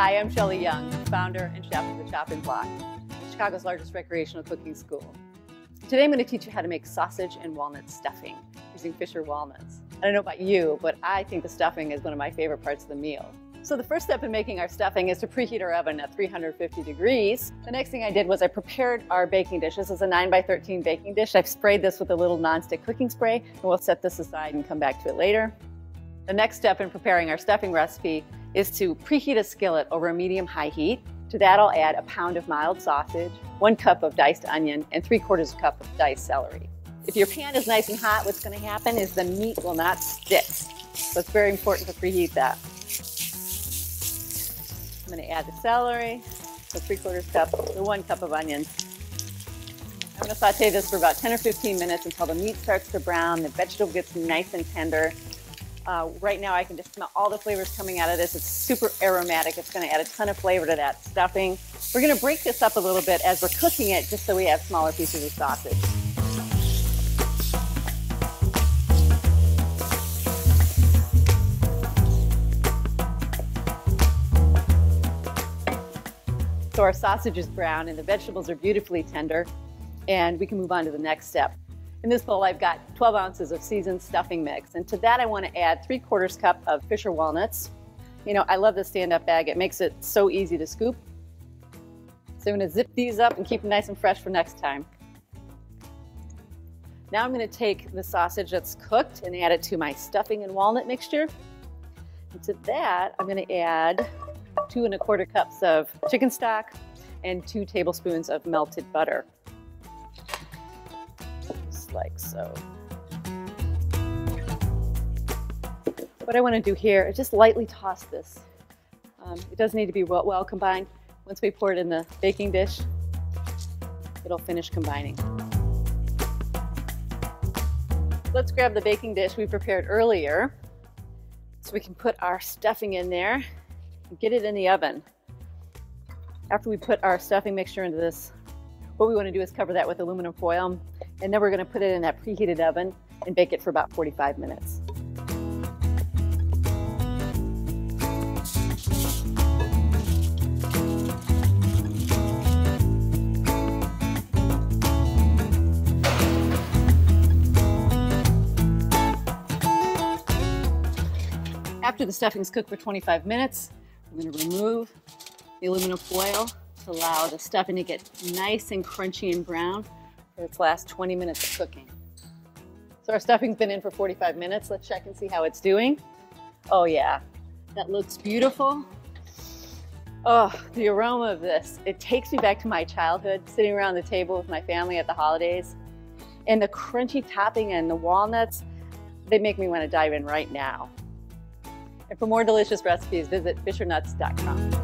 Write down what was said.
Hi, I'm Shelly Young, founder and chef of the Chopping Block, Chicago's largest recreational cooking school. Today I'm going to teach you how to make sausage and walnut stuffing using Fisher walnuts. I don't know about you, but I think the stuffing is one of my favorite parts of the meal. So the first step in making our stuffing is to preheat our oven at 350 degrees. The next thing I did was I prepared our baking dish. This is a 9x13 baking dish. I've sprayed this with a little nonstick cooking spray, and we'll set this aside and come back to it later. The next step in preparing our stuffing recipe is to preheat a skillet over a medium-high heat. To that I'll add a pound of mild sausage, 1 cup of diced onion, and 3/4 cup of diced celery. If your pan is nice and hot, what's going to happen is the meat will not stick. So it's very important to preheat that. I'm going to add the celery, the 3/4 cup, the 1 cup of onions. I'm going to saute this for about 10 or 15 minutes until the meat starts to brown, the vegetable gets nice and tender. Right now I can just smell all the flavors coming out of this. It's super aromatic. It's going to add a ton of flavor to that stuffing. We're going to break this up a little bit as we're cooking it just so we have smaller pieces of sausage. So our sausage is brown and the vegetables are beautifully tender, and we can move on to the next step. In this bowl, I've got 12 ounces of seasoned stuffing mix, and to that I want to add 3/4 cup of Fisher walnuts. You know, I love the stand-up bag. It makes it so easy to scoop. So I'm going to zip these up and keep them nice and fresh for next time. Now I'm going to take the sausage that's cooked and add it to my stuffing and walnut mixture. And to that, I'm going to add 2 1/4 cups of chicken stock and 2 tablespoons of melted butter. Like so. What I want to do here is just lightly toss this. It doesn't need to be well combined. Once we pour it in the baking dish, it'll finish combining. Let's grab the baking dish we prepared earlier so we can put our stuffing in there and get it in the oven. After we put our stuffing mixture into this, what we want to do is cover that with aluminum foil, and then we're going to put it in that preheated oven and bake it for about 45 minutes. After the stuffing's cooked for 25 minutes, I'm going to remove the aluminum foil to allow the stuffing to get nice and crunchy and brown for its last 20 minutes of cooking. So our stuffing's been in for 45 minutes. Let's check and see how it's doing. Oh yeah, that looks beautiful. Oh, the aroma of this. It takes me back to my childhood, sitting around the table with my family at the holidays. And the crunchy topping and the walnuts, they make me want to dive in right now. And for more delicious recipes, visit fishernuts.com.